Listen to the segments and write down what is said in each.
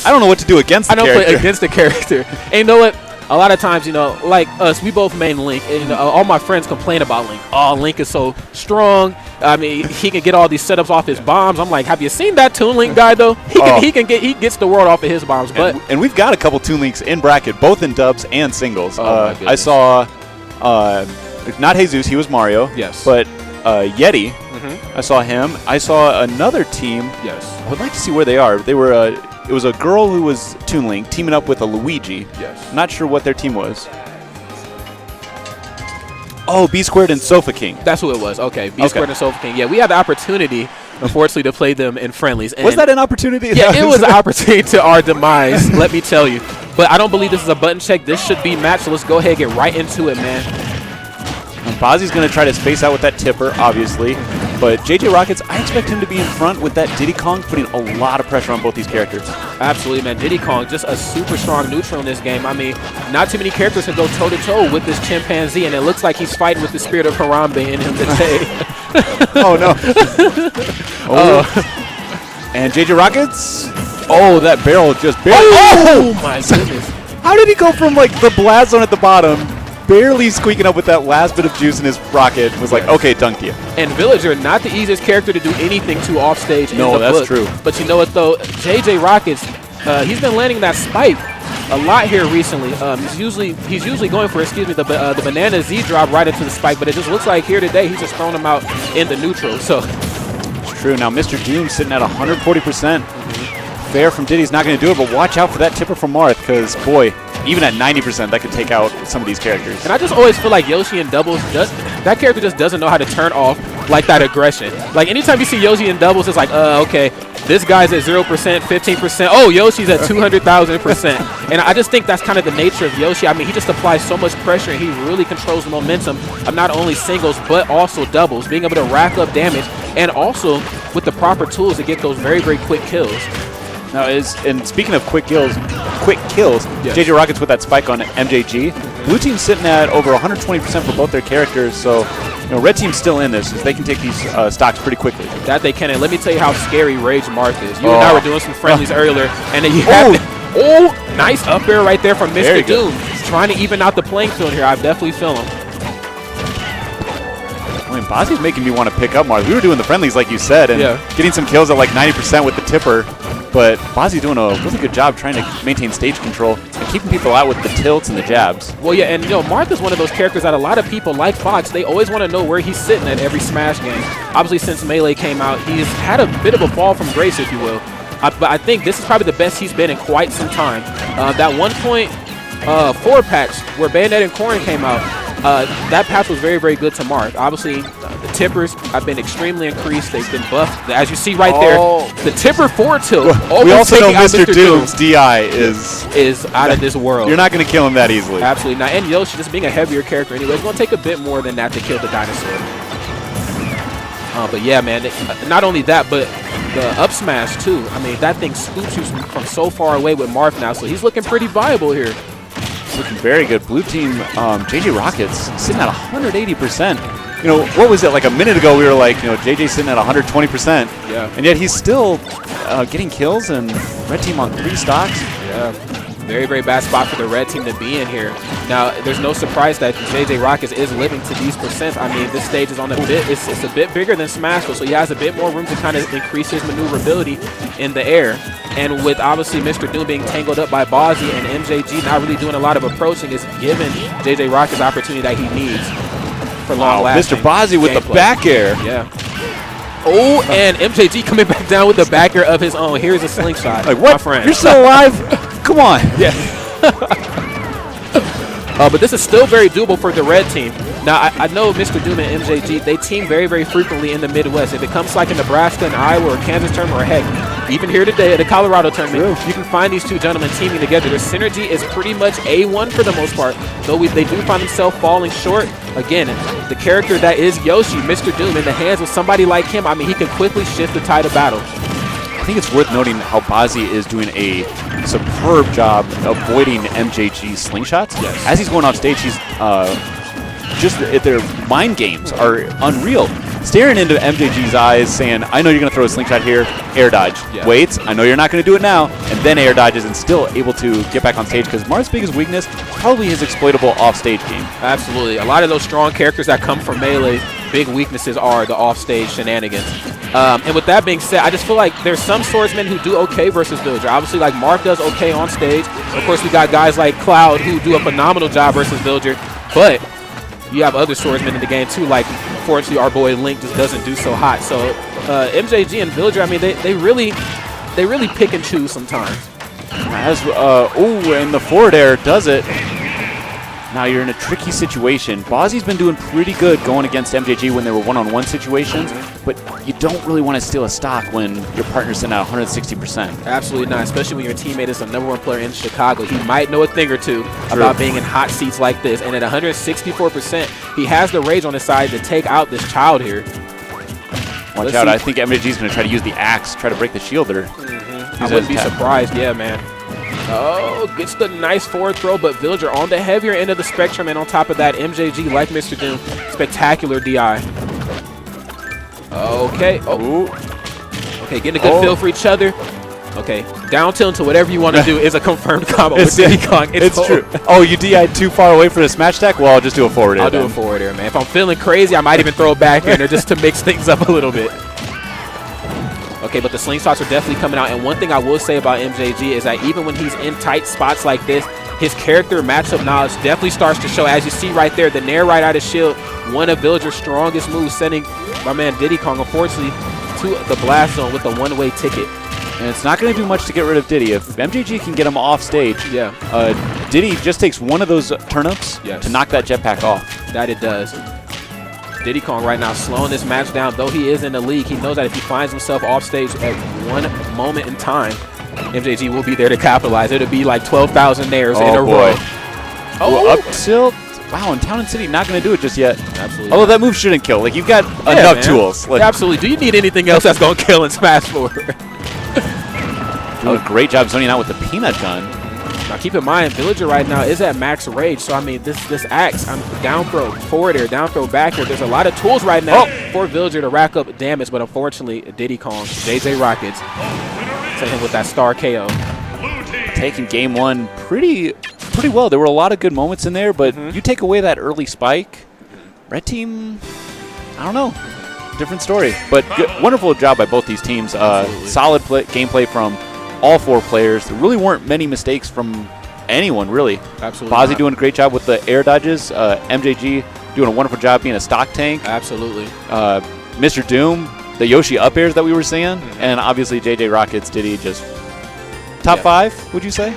I don't know what to do against the character. I don't play against the character. And you know what? A lot of times, you know, like us, we both main Link. And all my friends complain about Link. Oh, Link is so strong. I mean, he can get all these setups off his bombs. I'm like, have you seen that Toon Link guy, though? He gets the world off of his bombs. And we've got a couple Toon Links in bracket, both in dubs and singles. I saw, not Jesus, he was Mario. Yes. But Yeti, I saw him. I saw another team. Yes. I would like to see where they are. They were, it was a girl who was Toon Link teaming up with a Luigi. Yes. Not sure what their team was. Oh, B Squared and Sofa King. That's who it was. Okay, B Squared and Sofa King. Yeah, we had the opportunity, unfortunately, to play them in friendlies. And was that an opportunity? Yeah, it was an opportunity to our demise, let me tell you. But I don't believe this is a button check. This should be matched, so let's go ahead and get right into it, man. And Bozzy's going to try to space out with that tipper, obviously. But JJROCKETS, I expect him to be in front with that Diddy Kong, putting a lot of pressure on both these characters. Absolutely, man. Diddy Kong, just a super strong neutral in this game. I mean, not too many characters can go toe-to-toe with this chimpanzee, and it looks like he's fighting with the spirit of Harambe in him today. Oh, no. And JJROCKETS, oh, that barrel just barely. Oh, my goodness. How did he go from, like, the blast zone at the bottom, barely squeaking up with that last bit of juice in his rocket, was like, okay, dunked you. And Villager, not the easiest character to do anything to off stage. No, that's true. But you know what, though? JJROCKETS, he's been landing that spike a lot here recently. He's usually going for, the banana Z drop right into the spike, but it just looks like here today he's just throwing him out in the neutral. So it's true. Now Mr. Doom sitting at 140%. Fair from Diddy's not going to do it, but watch out for that tipper from Marth, because boy, even at 90%, that could take out some of these characters. And I just always feel like Yoshi in doubles, that character just doesn't know how to turn off like that aggression. Like anytime you see Yoshi in doubles, it's like, okay, this guy's at 0%, 15%. Oh, Yoshi's at 200,000%. And I just think that's kind of the nature of Yoshi. I mean, he just applies so much pressure, and he really controls the momentum of not only singles, but also doubles, being able to rack up damage, and also with the proper tools to get those very, very quick kills. Now, and speaking of quick kills, yes. JJROCKETS with that spike on MJG. Blue team's sitting at over 120% for both their characters, so you know, red team's still in this, because they can take these stocks pretty quickly. That they can, and let me tell you how scary Rage Marth is. You and I were doing some friendlies earlier, and then you have nice up air right there from Mr. Doom. Trying to even out the playing field here. I definitely feel him. I mean, Bozzy's making me want to pick up Marth. We were doing the friendlies, like you said, and getting some kills at like 90% with the tipper. But Bozzy doing a really good job trying to maintain stage control and keeping people out with the tilts and the jabs. Well, yeah, and you know, Marth is one of those characters that a lot of people, like Fox, they always want to know where he's sitting at every Smash game. Obviously, since Melee came out, he's had a bit of a fall from grace, if you will. But I think this is probably the best he's been in quite some time. That 1.4 patch where Bayonet and Corrin came out, that patch was very, very good to Marth. Obviously, the tippers have been extremely increased. They've been buffed. As you see right there, the tipper forward tilt. We also know Mr. Doom's DI is out of this world. You're not going to kill him that easily. Absolutely not. And Yoshi, just being a heavier character anyway, it's going to take a bit more than that to kill the dinosaur. But yeah, man, not only that, but the up smash too. I mean, that thing scoops you from so far away with Marth now, so he's looking pretty viable here. Looking very good. Blue team, JJROCKETS sitting at 180%. You know, what was it, like a minute ago we were like, you know, JJ sitting at 120%. Yeah. And yet he's still getting kills, and red team on 3 stocks. Yeah. Very, very bad spot for the red team to be in here. Now, there's no surprise that JJROCKETS is living to these percents. I mean, this stage is on a bit, it's a bit bigger than Smashville, so he has a bit more room to kind of increase his maneuverability in the air. And with obviously Mr. Doom being tangled up by Bozzy and MJG not really doing a lot of approaching, is giving JJROCKETS the opportunity that he needs for long lasting. Mr. Bozzy with the back air. Yeah. Oh, and MJG coming back down with the back air of his own. Here's a slingshot, like, what? My friend. You're still alive? Come on. Yeah. But this is still very doable for the red team. Now, I know Mr. Doom and MJG, they team very, very frequently in the Midwest. If it comes like in Nebraska and Iowa or Kansas tournament, or heck, even here today at the Colorado tournament, you can find these two gentlemen teaming together. Their synergy is pretty much A1 for the most part, though they do find themselves falling short. Again, the character that is Yoshi, Mr. Doom, in the hands of somebody like him, I mean, he can quickly shift the tide of battle. I think it's worth noting how Bozzy is doing a superb job avoiding MJG's slingshots. Yes. As he's going off stage, he's just their mind games are unreal. staring into MJG's eyes, saying, I know you're going to throw a slingshot here, air dodge. Yeah. Waits, I know you're not going to do it now, and then air dodges and still able to get back on stage because Marth's biggest weakness is probably his exploitable off-stage game. Absolutely. A lot of those strong characters that come from Melee, big weaknesses are the off-stage shenanigans. And with that being said, I just feel like there's some swordsmen who do okay versus Villager. Obviously, like Marth does okay on stage. Of course, we got guys like Cloud who do a phenomenal job versus Villager. But you have other swordsmen in the game too. Like, unfortunately, our boy Link just doesn't do so hot. So MJG and Villager, I mean, they really pick and choose sometimes. As and the forward air does it. Now you're in a tricky situation. Bozzy's been doing pretty good going against MJG when they were one-on-one situations, but you don't really want to steal a stock when your partner's sitting at 160%. Absolutely not, especially when your teammate is the #1 player in Chicago. He might know a thing or two about being in hot seats like this, and at 164%, he has the rage on his side to take out this child here. Watch out, I think MJG's going to try to use the axe, try to break the shield there. I wouldn't be surprised, yeah, man. Oh, gets the nice forward throw, but Villager on the heavier end of the spectrum, and on top of that, MJG, like Mr. Doom, spectacular DI. Okay. Oh. Okay, getting a good feel for each other. Okay, down tilt to whatever you want to do is a confirmed combo with Diddy Kong. It's true. Oh, you DI'd too far away for the smash attack? Well, I'll just do a forward air. I'll do a forward air, man. If I'm feeling crazy, I might even throw it back in there just to mix things up a little bit. Okay, but the slingshots are definitely coming out. And one thing I will say about MJG is that even when he's in tight spots like this, his character matchup knowledge definitely starts to show. As you see right there, the nair right out of shield, one of Villager's strongest moves, sending my man Diddy Kong, unfortunately, to the blast zone with a one-way ticket. And it's not going to do much to get rid of Diddy. If MJG can get him off stage, Diddy just takes one of those turnips to knock that jetpack off. That it does. Diddy Kong right now slowing this match down. Though he is in the league, he knows that if he finds himself off stage at one moment in time, MJG will be there to capitalize. It'll be like 12,000 nairs in a row. Oh, up tilt. Wow, and Town and City not going to do it just yet. Absolutely. Although that move shouldn't kill. Like, you've got enough tools. Like, absolutely. Do you need anything else that's going to kill in Smash 4? Doing a great job zoning out with the peanut gun. Now keep in mind, Villager right now is at max rage, so I mean this axe, down throw, forward air, down throw, back air. There's a lot of tools right now for Villager to rack up damage, but unfortunately, Diddy Kong, JJROCKETS, sent him with that star KO. Taking game one pretty well. There were a lot of good moments in there, but you take away that early spike, Red Team, I don't know, different story. But wonderful job by both these teams. Solid gameplay from all four players. There really weren't many mistakes from anyone, really. Absolutely. Bozzy doing a great job with the air dodges. MJG doing a wonderful job being a stock tank. Absolutely. Mr. Doom, the Yoshi up airs that we were seeing. And obviously JJROCKETS, Diddy, just top five, would you say?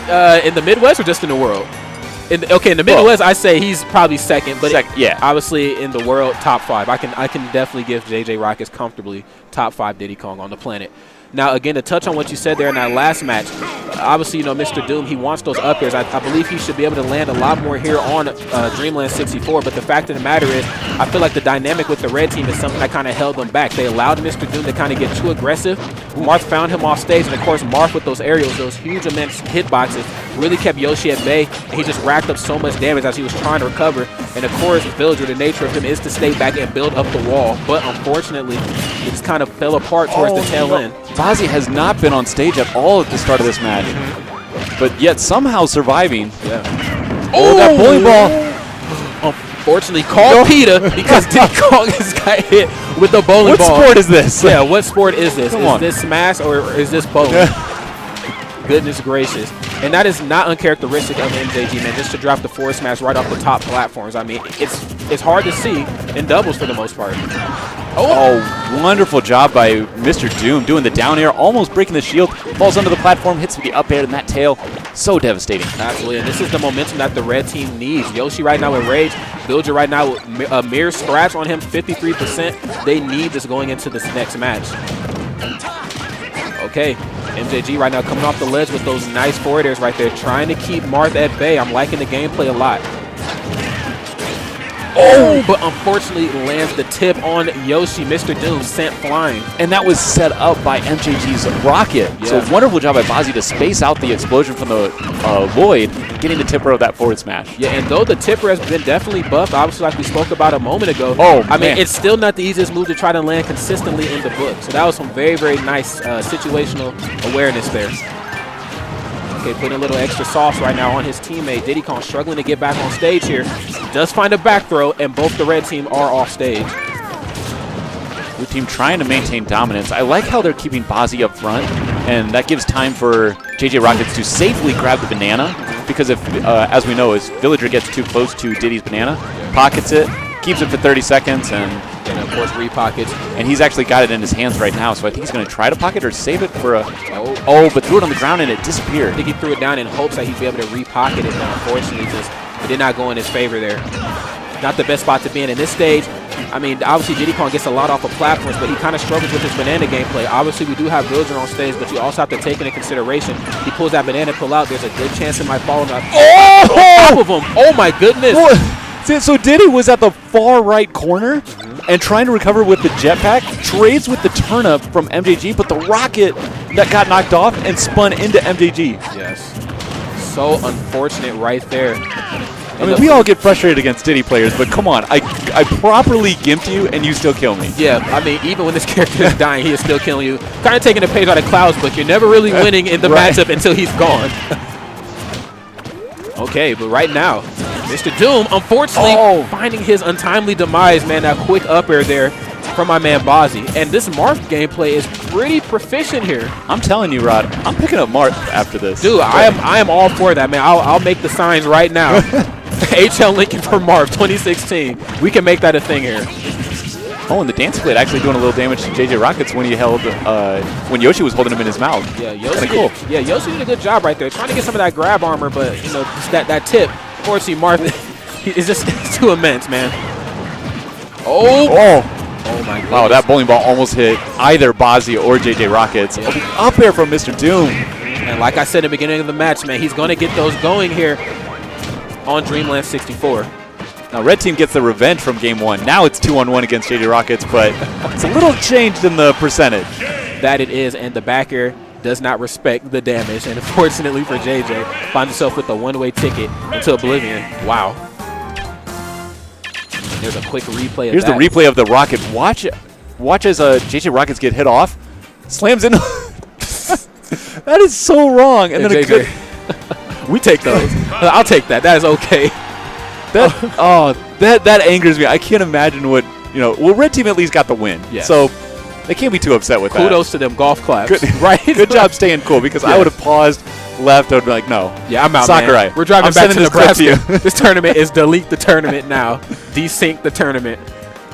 In the Midwest or just in the world? In the Midwest, I say he's probably second, but obviously in the world, top five. I can definitely give JJROCKETS comfortably top 5 Diddy Kong on the planet. Now, again, to touch on what you said there in that last match, obviously, you know, Mr. Doom, he wants those up airs. I believe he should be able to land a lot more here on Dreamland 64, but the fact of the matter is, I feel like the dynamic with the red team is something that kind of held them back. They allowed Mr. Doom to kind of get too aggressive. Marth found him off stage, and of course, Marth with those aerials, those huge immense hitboxes, really kept Yoshi at bay, and he just racked up so much damage as he was trying to recover. And of course, Villager, the nature of him is to stay back and build up the wall, but unfortunately, it just kind of fell apart towards the tail end. Bozzy has not been on stage at all at the start of this match, but yet somehow surviving. Oh, that bowling ball. Unfortunately, call PETA because Diddy Kong has got hit with the bowling ball. What sport is this? Yeah, what sport is this? Is this Smash or is this bowling? Goodness gracious. And that is not uncharacteristic of MJG, man, just to drop the forward smash right off the top platforms. I mean, it's hard to see in doubles for the most part. Oh, wonderful job by Mr. Doom doing the down air, almost breaking the shield, falls under the platform, hits with the up air, and that tail, so devastating. Absolutely, and this is the momentum that the red team needs. Yoshi right now with rage, Villager right now with a mere scratch on him, 53%. They need this going into this next match. Okay, MJG right now coming off the ledge with those nice forward airs right there, trying to keep Marth at bay. I'm liking the gameplay a lot. Oh, but unfortunately lands the tip on Yoshi. Mr. Doom sent flying. And that was set up by MJG's rocket. Yeah. So wonderful job by Bozzy to space out the explosion from the void, getting the tipper of that forward smash. Yeah, and though the tipper has been definitely buffed, obviously like we spoke about a moment ago, I mean, it's still not the easiest move to try to land consistently in the book. So that was some very, very nice situational awareness there. Okay, putting a little extra sauce right now on his teammate. Diddy Kong struggling to get back on stage here. Does find a back throw, and both the red team are off stage. Blue team trying to maintain dominance. I like how they're keeping Bozzy up front, and that gives time for JJROCKETS to safely grab the banana, because if, as we know, as Villager gets too close to Diddy's banana, pockets it, keeps it for 30 seconds, and of course repockets. And he's actually got it in his hands right now, so I think he's going to try to pocket or save it for a... Oh, but threw it on the ground and it disappeared. I think he threw it down in hopes that he'd be able to repocket it, but unfortunately it did not go in his favor there. Not the best spot to be in this stage. I mean, obviously Diddy Kong gets a lot off of platforms, but he kind of struggles with his banana gameplay. Obviously, we do have Villager on stage, but you also have to take into consideration, he pulls that banana pull out, there's a good chance it might fall on top of him. Oh my goodness. So Diddy was at the far right corner and trying to recover with the jetpack, trades with the turnip from MJG, but the rocket that got knocked off and spun into MJG. Yes. So unfortunate right there. I mean, we all get frustrated against Diddy players, but come on, I properly gimped you and you still kill me. Yeah, I mean, even when this character is dying, he is still killing you. Kind of taking a page out of Cloud's book. You're never really winning in the matchup until he's gone. Okay, but right now, Mr. Doom, unfortunately, finding his untimely demise, man. That quick up air there from my man Bozzy. And this Marth gameplay is pretty proficient here. I'm telling you, Rod, I'm picking up Marth after this. Dude, I am all for that, man. I'll make the signs right now. HL Lincoln for Marth 2016. We can make that a thing here. Oh, and the dance blade actually doing a little damage to JJROCKETS when he held, when Yoshi was holding him in his mouth. Yeah, Yoshi. Cool. Yeah, Yoshi did a good job right there, trying to get some of that grab armor, but you know, just that tip. Unfortunately, Marth is just too immense, man. Oh my God. Wow, that bowling ball almost hit either Bozzy or JJROCKETS. Yeah. Up there from Mr. Doom. And like I said at the beginning of the match, man, he's going to get those going here on Dreamland 64. Now, Red Team gets the revenge from Game 1. Now it's 2-on-1 against JJROCKETS, but it's a little changed in the percentage. That it is, and the back air does not respect the damage. And unfortunately for JJ, finds himself with a one-way ticket into oblivion. Wow. There's a quick replay of Here's the replay of the rocket. Watch as JJROCKETS get hit off. Slams in. That is so wrong. And then JJ. We take those. I'll take that. That is okay. That angers me. I can't imagine what, well, Red Team at least got the win. Yes. So they can't be too upset with that. Kudos to them. Golf claps. Right? Good job staying cool, because I would have paused, left, I would be like, no. Yeah, I'm out, Sakurai. man. We're driving back to Nebraska. To This tournament is delete the tournament now. Desync the tournament.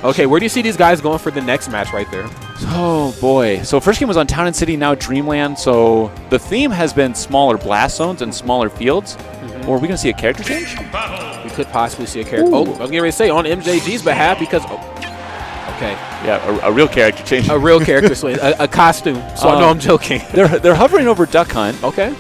Okay, where do you see these guys going for the next match right there? Oh, boy. So first game was on Town and City, now Dreamland. So the theme has been smaller blast zones and smaller fields. Or are we going to see a character change? We could possibly see a character. Oh, I was getting ready to say on MJG's behalf because... Okay. Yeah, a real character change. A real character swing. A costume. So I know I'm joking. They're hovering over Duck Hunt. Okay.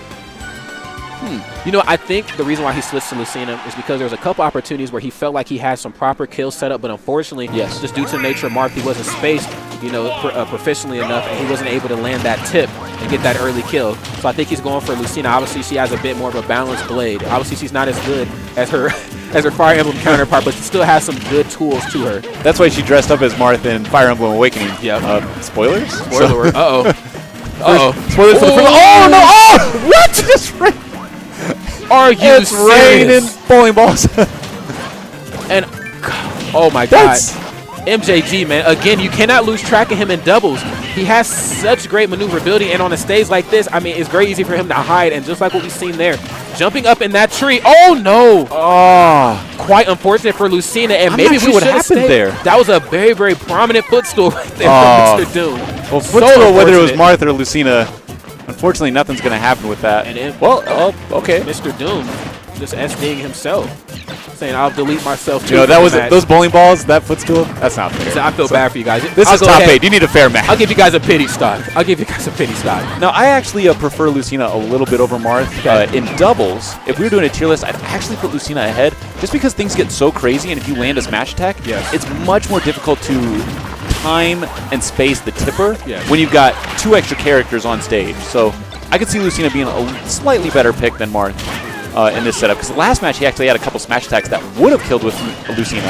You know, I think the reason why he switched to Lucina is because there was a couple opportunities where he felt like he had some proper kills set up, but unfortunately, just due to the nature of Marth, he wasn't spaced, proficiently enough, and he wasn't able to land that tip and get that early kill. So I think he's going for Lucina. Obviously, she has a bit more of a balanced blade. Obviously, she's not as good as her Fire Emblem counterpart, but she still has some good tools to her. That's why she dressed up as Marth in Fire Emblem Awakening. Yeah. Spoilers? Spoiler alert. Spoilers for the first. Oh no! Oh, what? Just Are you it's raining bowling balls. And oh my God, MJG, man, again, you cannot lose track of him in doubles. He has such great maneuverability, and on a stage like this, I mean, it's very easy for him to hide, and just like what we've seen there, jumping up in that tree. Oh no! Quite unfortunate for Lucina, and maybe we what happened there. That was a very, very prominent footstool right there from Mr. Doom. Well, footstool, whether it was Marth or Lucina, unfortunately, nothing's going to happen with that. And okay. Mr. Doom just SDing himself, saying, I'll delete myself too. That was those bowling balls, that footstool, that's not fair. So I feel bad for you guys. This is top 8. You need a fair match. I'll give you guys a pity stock. Now, I actually prefer Lucina a little bit over Marth. In doubles, if we were doing a tier list, I'd actually put Lucina ahead. just because things get so crazy, and if you land a smash attack, it's much more difficult to time and space the tipper when you've got 2 extra characters on stage. So I could see Lucina being a slightly better pick than Marth in this setup, because last match he actually had a couple smash attacks that would have killed with Lucina,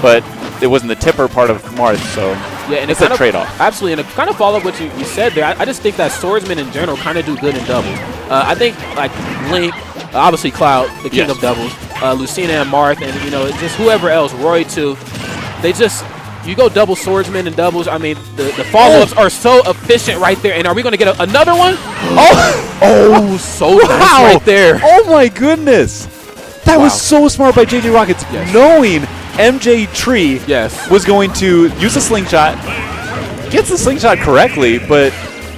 but it wasn't the tipper part of Marth, so and it's a trade-off. Absolutely, and to kind of follow up what you said there, I just think that swordsmen in general kind of do good in doubles. I think like Link, obviously Cloud, the king of doubles, Lucina and Marth, and just whoever else, Roy too, they just, you go double swordsman and doubles, I mean, the follow-ups are so efficient right there. And are we going to get another one? So nice right there. Oh my goodness. That was so smart by JJROCKETS, knowing MJ Tree was going to use a slingshot. Gets the slingshot correctly, but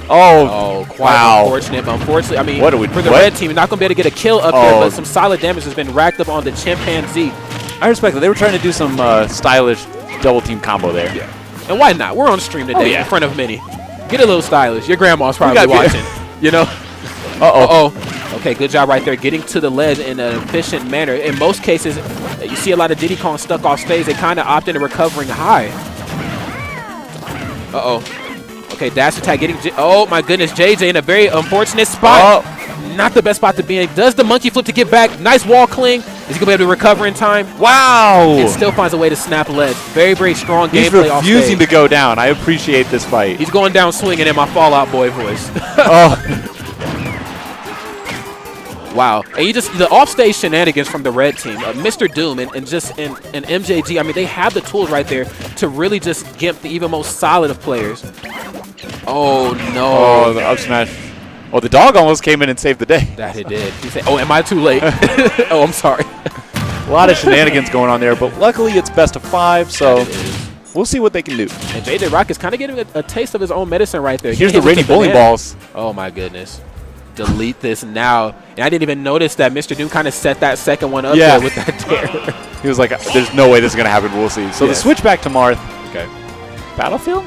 quite unfortunate. Unfortunately, I mean, for the red team, not going to be able to get a kill up there, but some solid damage has been racked up on the chimpanzee. I respect that. They were trying to do some stylish double team combo there. And why not? We're on stream today in front of many. Get a little stylish. Your grandma's probably watching. Okay, good job right there, getting to the ledge in an efficient manner. In most cases, you see a lot of Diddy Kong stuck off stage. They kind of opt into recovering high. Okay, dash attack getting... oh, my goodness, JJ in a very unfortunate spot. Not the best spot to be in. Does the monkey flip to get back. Nice wall cling. Is he going to be able to recover in time? Wow. And still finds a way to snap ledge. Very, very strong gameplay off stage. He's refusing to go down. I appreciate this fight. He's going down swinging in my Fallout Boy voice. Wow. And the offstage shenanigans from the red team, Mr. Doom and MJG, I mean, they have the tools right there to really just gimp the even most solid of players. Oh, no. The up smash. Oh, the dog almost came in and saved the day. That it did. He said, oh, am I too late? Oh, I'm sorry. A lot of shenanigans going on there, but luckily it's best of 5, so we'll see what they can do. And JJROCKETS kind of getting a taste of his own medicine right there. Here's the rainy bowling balls. Oh, my goodness. Delete this now. And I didn't even notice that Mr. Doom kind of set that second one up there with that dare. He was like, there's no way this is going to happen. We'll see. So the switch back to Marth. Okay. Battlefield?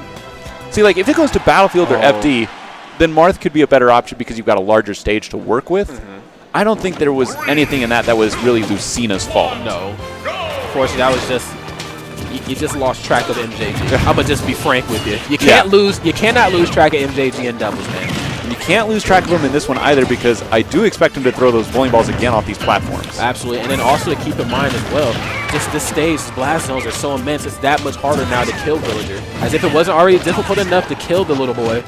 See, like, if it goes to Battlefield or FD, then Marth could be a better option because you've got a larger stage to work with. I don't think there was anything in that was really Lucina's fault. No. Unfortunately, that was just... You just lost track of MJG. I'm going to just be frank with you. You can't lose. You cannot lose track of MJG in doubles, man. You can't lose track of him in this one either, because I do expect him to throw those bowling balls again off these platforms. Absolutely, and then also to keep in mind as well, just this stage, the blast zones are so immense, it's that much harder now to kill Villager. As if it wasn't already difficult enough to kill the little boy.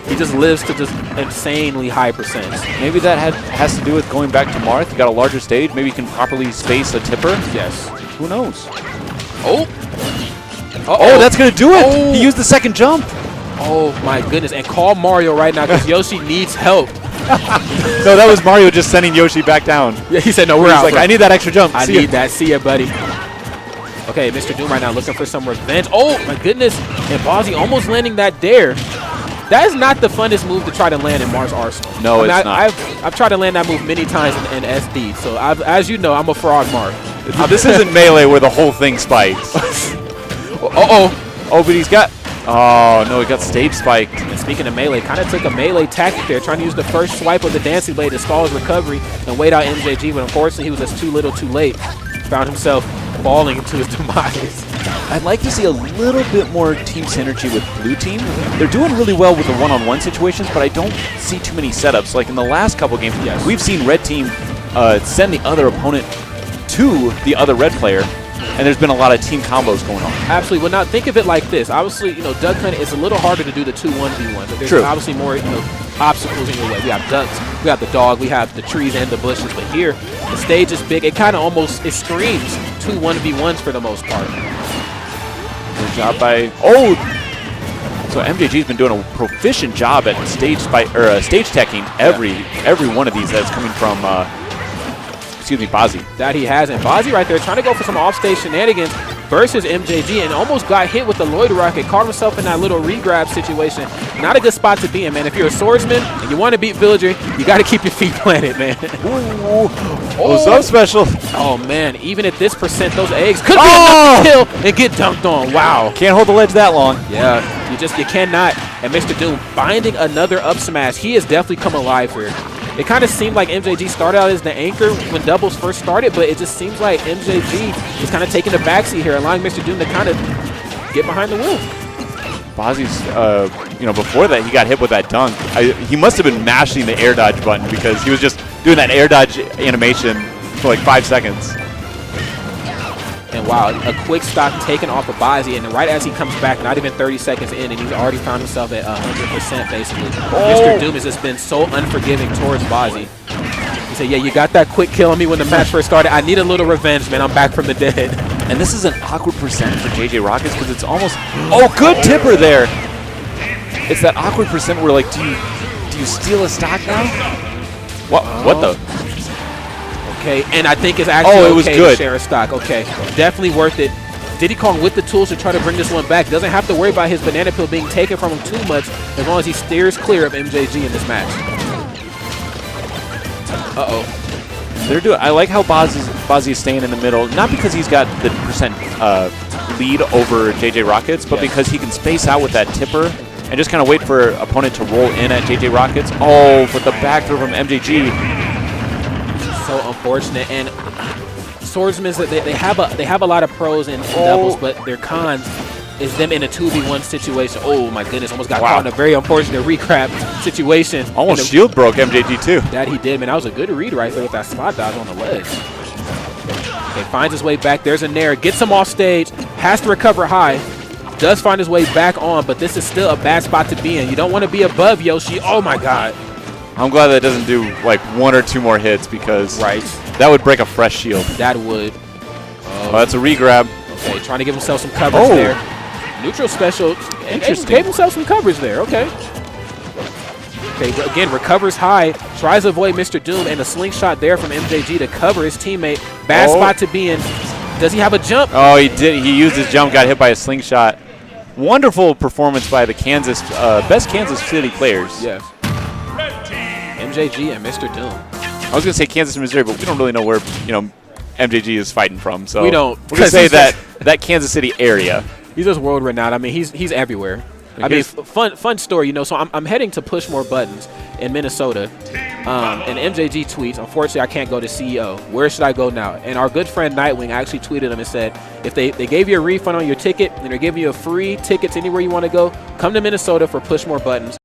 He just lives to just insanely high percents. Maybe that has to do with going back to Marth. You got a larger stage. Maybe you can properly space a tipper. Yes. Who knows? Oh, that's going to do it. He used the second jump. Oh, my goodness. And call Mario right now because Yoshi needs help. No, that was Mario just sending Yoshi back down. Yeah, he said, no, we're out. He's like, I need that extra jump. I need that. See ya, buddy. Okay, Mr. Doom right now looking for some revenge. Oh, my goodness. And Bozzy almost landing that dare. That is not the funnest move to try to land in Mars Arsenal. No, it's not. I've tried to land that move many times in SD. So, as you know, I'm a fraud, Mark. This isn't Melee where the whole thing spikes. Oh, but he's got... Oh, no, he got stage spiked. And speaking of Melee, kind of took a Melee tactic there, trying to use the first swipe of the Dancing Blade to stall his recovery and wait out MJG, but unfortunately he was just too little too late. Found himself falling into his demise. I'd like to see a little bit more team synergy with blue team. They're doing really well with the one-on-one situations, but I don't see too many setups. Like in the last couple games, we've seen red team send the other opponent to the other red player, and there's been a lot of team combos going on. Absolutely. Well, now think of it like this. Obviously, Duck Hunt, it's a little harder to do the 2-1v1. But there's obviously more, obstacles in your way. We have ducks, we have the dog, we have the trees and the bushes. But here, the stage is big. It kind of almost, it screams 2-1v1s for the most part. Good job by, so MJG's been doing a proficient job at stage teching every one of these that's coming from, Bozzy. That he has. And Bozzy right there trying to go for some offstage shenanigans versus MJG and almost got hit with the Lloyd Rocket. Caught himself in that little regrab situation. Not a good spot to be in, man. If you're a swordsman and you want to beat Villager, you got to keep your feet planted, man. So special. Oh, man. Even at this percent, those eggs could be enough to kill and get dunked on. Wow. Can't hold the ledge that long. Yeah, you cannot. And Mr. Doom finding another up smash. He has definitely come alive here. It kind of seemed like MJG started out as the anchor when doubles first started, but it just seems like MJG is kind of taking the backseat here, allowing Mr. Doom to kind of get behind the wheel. Bozzy's, you know, before that, he got hit with that dunk. He must have been mashing the air dodge button because he was just doing that air dodge animation for like 5 seconds. And wow, a quick stock taken off of Bozzy, and right as he comes back, not even 30 seconds in, and he's already found himself at 100% basically. Mr. Doom has just been so unforgiving towards Bozzy. He said, yeah, you got that quick kill on me when the match first started. I need a little revenge, man. I'm back from the dead. And this is an awkward percent for JJROCKETS because it's almost, oh, good tipper there. It's that awkward percent where, like, do you steal a stock now? What the? Okay, and I think it's actually it was okay good. To share a stock. Okay, definitely worth it. Diddy Kong with the tools to try to bring this one back. Doesn't have to worry about his banana peel being taken from him too much as long as he steers clear of MJG in this match. I like how Bozzy is staying in the middle, not because he's got the percent lead over JJROCKETS, but because he can space out with that tipper and just kind of wait for opponent to roll in at JJROCKETS. Oh, with the back throw from MJG. So unfortunate. And swordsmen, they have a lot of pros in doubles, but their cons is them in a 2v1 situation. Oh my goodness, almost got caught in a very unfortunate recrap situation. Almost shield broke MJG too. That he did, man. That was a good read right there with that spot dodge on the ledge. Okay, finds his way back. There's a nair. Gets him off stage. Has to recover high. Does find his way back on, but this is still a bad spot to be in. You don't want to be above Yoshi. Oh my god. I'm glad that doesn't do like 1 or 2 more hits because that would break a fresh shield. That would. Oh, that's a re-grab. Okay, trying to give himself some coverage there. Neutral special. Interesting. Gave himself some coverage there. Okay. Okay, again, recovers high. Tries to avoid Mr. Doom, and a slingshot there from MJG to cover his teammate. Bad spot to be in. Does he have a jump? Oh, he did. He used his jump, got hit by a slingshot. Wonderful performance by the best Kansas City players. Yes. MJG and Mr. Doom. I was going to say Kansas, Missouri, but we don't really know where, you know, MJG is fighting from. So we don't. We're going to say that Kansas City area. He's just world renowned. I mean, he's everywhere. I mean, fun story, you know. So I'm heading to Push More Buttons in Minnesota, and MJG tweets, unfortunately, I can't go to CEO. Where should I go now? And our good friend Nightwing actually tweeted him and said, if they gave you a refund on your ticket and they're giving you a free ticket to anywhere you want to go, come to Minnesota for Push More Buttons.